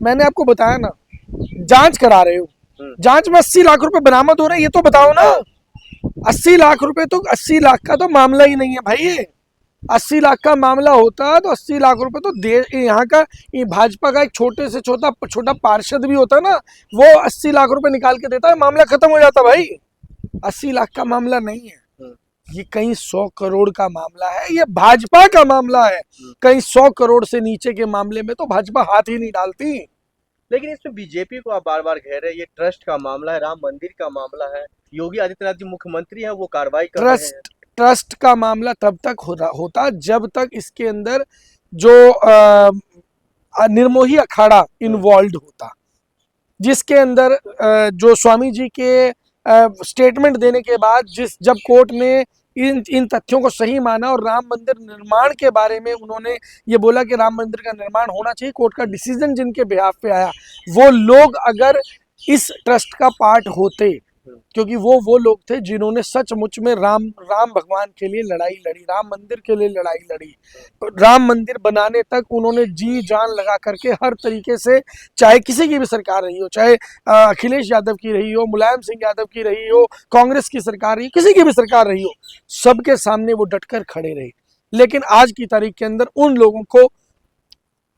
मैंने आपको बताया ना, जांच करा रहे हो, जांच में 80 लाख रुपए बरामद हो रहे हैं, ये तो बताओ ना। 80 लाख रुपए तो 80 लाख का तो मामला ही नहीं है भाई ये। 80 लाख का मामला होता तो 80 लाख रुपए तो देश यहाँ का, ये भाजपा का एक छोटे से छोटा छोटा पार्षद भी होता ना, वो 80 लाख रुपए निकाल के देता है, मामला खत्म हो जाता भाई। 80 लाख का मामला नहीं है ये, कहीं 100 करोड़ का मामला है, ये भाजपा का मामला है। कहीं 100 करोड़ से नीचे के मामले में तो भाजपा हाथ ही नहीं डालती। लेकिन इसमें बीजेपी को आप बार बार कह रहे हैं ये ट्रस्ट का मामला है, राम मंदिर का मामला है, योगी आदित्यनाथ जी मुख्यमंत्री हैं, वो कार्रवाई कर रहे हैं। ट्रस्ट का मामला तब तक होता जब तक इसके अंदर जो निर्मोही अखाड़ा इन्वॉल्व होता, जिसके अंदर जो स्वामी जी के स्टेटमेंट देने के बाद जब कोर्ट ने इन तथ्यों को सही माना और राम मंदिर निर्माण के बारे में उन्होंने ये बोला कि राम मंदिर का निर्माण होना चाहिए, कोर्ट का डिसीजन जिनके बिहाफ पे आया, वो लोग अगर इस ट्रस्ट का पार्ट होते, क्योंकि वो लोग थे जिन्होंने सचमुच में राम भगवान के लिए लड़ाई लड़ी, राम मंदिर के लिए लड़ाई लड़ी, राम मंदिर बनाने तक उन्होंने जी जान लगा करके हर तरीके से, चाहे किसी की भी सरकार रही हो, चाहे अखिलेश यादव की रही हो, मुलायम सिंह यादव की रही हो, कांग्रेस की सरकार रही, किसी की भी सरकार रही हो, सबके सामने वो डटकर खड़े रहे। लेकिन आज की तारीख के अंदर उन लोगों को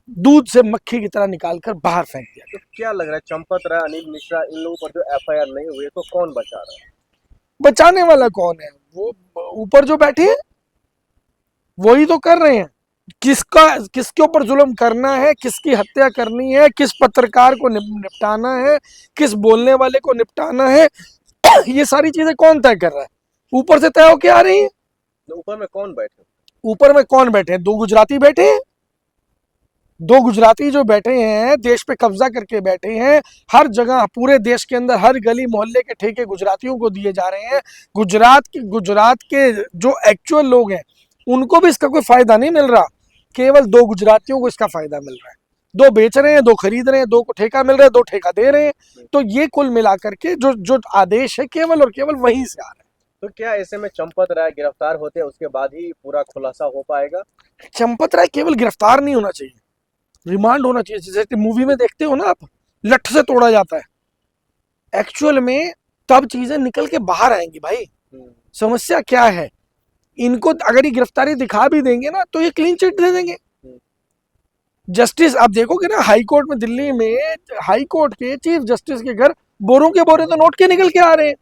दूध से मक्खी की तरह निकालकर बाहर फेंक दिया। तो क्या लग रहा है, चंपत राय, अनिल मिश्रा, इन लोगों पर जो एफआईआर नहीं हुई है, तो कौन बचा रहा है? बचाने वाला कौन है? वो ऊपर जो बैठे हैं वही तो कर रहे हैं। किसके ऊपर जुल्म करना है, किसकी हत्या करनी है, किस पत्रकार को निपटाना है, किस बोलने वाले को निपटाना है, ये सारी चीजें कौन तय कर रहा है? ऊपर से तय होके आ रही है। ऊपर में कौन बैठे? ऊपर में कौन बैठे हैं? 2 गुजराती बैठे हैं। 2 गुजराती जो बैठे हैं, देश पे कब्जा करके बैठे हैं। हर जगह, पूरे देश के अंदर हर गली मोहल्ले के ठेके गुजरातियों को दिए जा रहे हैं। गुजरात के जो एक्चुअल लोग हैं उनको भी इसका कोई फायदा नहीं मिल रहा, केवल 2 गुजरातियों को इसका फायदा मिल रहा है। 2 बेच रहे हैं, 2 खरीद रहे हैं, 2 को ठेका मिल रहा है, 2 ठेका दे रहे हैं। तो ये कुल मिलाकर के जो आदेश है केवल और केवल वहीं से आ रहा है। तो क्या ऐसे में चंपत राय गिरफ्तार होते हैं उसके बाद ही पूरा खुलासा हो पाएगा? चंपत राय केवल गिरफ्तार नहीं होना चाहिए, रिमांड होना चाहिए। जैसे मूवी में देखते हो ना आप, लठ से तोड़ा जाता है, एक्चुअल में तब चीजें निकल के बाहर आएंगी भाई। समस्या क्या है, इनको अगर ये गिरफ्तारी दिखा भी देंगे ना तो ये क्लीन चिट दे देंगे। जस्टिस आप देखोगे ना, हाई कोर्ट में, दिल्ली में हाई कोर्ट के चीफ जस्टिस के घर बोरों के बोरे तो नोट के निकल के आ रहे हैं।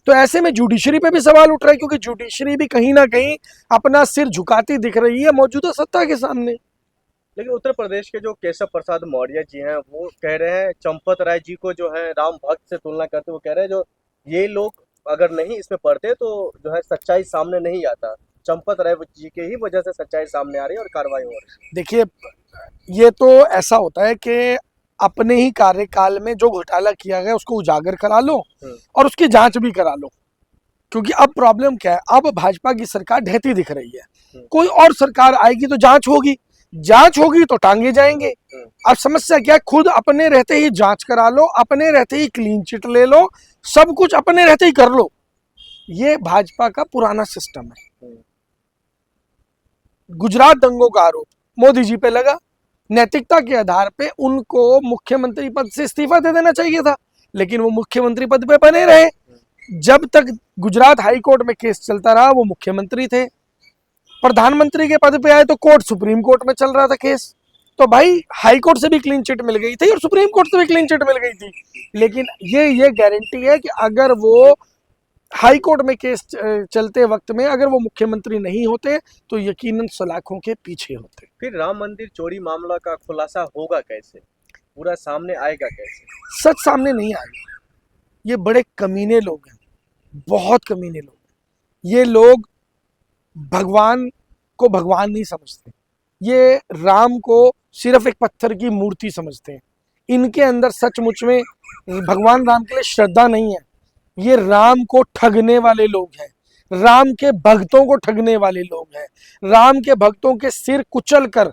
तो ऐसे में जुडिशरी पे भी सवाल उठ रहा है, क्योंकि जुडिशरी भी कहीं ना कहीं अपना सिर झुकाती दिख रही है मौजूदा सत्ता के सामने। लेकिन उत्तर प्रदेश के जो केशव प्रसाद मौर्य जी हैं, वो कह रहे हैं चंपत राय जी को जो है राम भक्त से तुलना करते, वो कह रहे हैं जो ये लोग अगर नहीं इसमें पढ़ते तो जो है सच्चाई सामने नहीं आता, चंपत राय जी के ही वजह से सच्चाई सामने आ रही है और कार्रवाई हो रही है। देखिए, ये तो ऐसा होता है कि अपने ही कार्यकाल में जो घोटाला किया गया उसको उजागर करा लो और उसकी जांच भी करा लो, क्योंकि अब प्रॉब्लम क्या है, अब भाजपा की सरकार ढहती दिख रही है। कोई और सरकार आएगी तो जांच होगी तो टांगे जाएंगे। अब समस्या क्या है, खुद अपने रहते ही जांच करा लो, अपने रहते ही क्लीन चिट ले लो, सब कुछ अपने रहते ही कर लो। ये भाजपा का पुराना सिस्टम है। गुजरात दंगों का आरोप मोदी जी पे लगा, नैतिकता के आधार पे उनको मुख्यमंत्री पद से इस्तीफा दे देना चाहिए था, लेकिन वो मुख्यमंत्री पद पे बने रहे। जब तक गुजरात हाई कोर्ट में केस चलता रहा वो मुख्यमंत्री थे। प्रधानमंत्री के पद पे आए तो कोर्ट, सुप्रीम कोर्ट में चल रहा था केस, तो भाई हाई कोर्ट से भी क्लीन चिट मिल गई थी और सुप्रीम कोर्ट से भी क्लीन चिट मिल गई थी। लेकिन ये गारंटी है कि अगर वो हाई कोर्ट में केस चलते वक्त में अगर वो मुख्यमंत्री नहीं होते तो यकीनन सलाखों के पीछे होते। फिर राम मंदिर चोरी मामला का खुलासा होगा कैसे, पूरा सामने आएगा कैसे? सच सामने नहीं आएगा। ये बड़े कमीने लोग हैं, बहुत कमीने लोग हैं। ये लोग भगवान को भगवान नहीं समझते, ये राम को सिर्फ एक पत्थर की मूर्ति समझते हैं। इनके अंदर सचमुच में भगवान राम के लिए श्रद्धा नहीं है। ये राम को ठगने वाले लोग हैं, राम के भक्तों को ठगने वाले लोग हैं, राम के भक्तों के सिर कुचल कर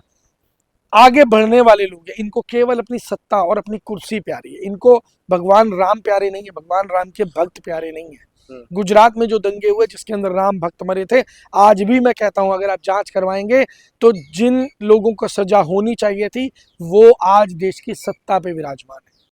आगे बढ़ने वाले लोग हैं। इनको केवल अपनी सत्ता और अपनी कुर्सी प्यारी है, इनको भगवान राम प्यारे नहीं है, भगवान राम के भक्त प्यारे नहीं है। गुजरात में जो दंगे हुए जिसके अंदर राम भक्त मरे थे, आज भी मैं कहता हूं अगर आप जांच करवाएंगे तो जिन लोगों को सजा होनी चाहिए थी वो आज देश की सत्ता पे विराजमान है।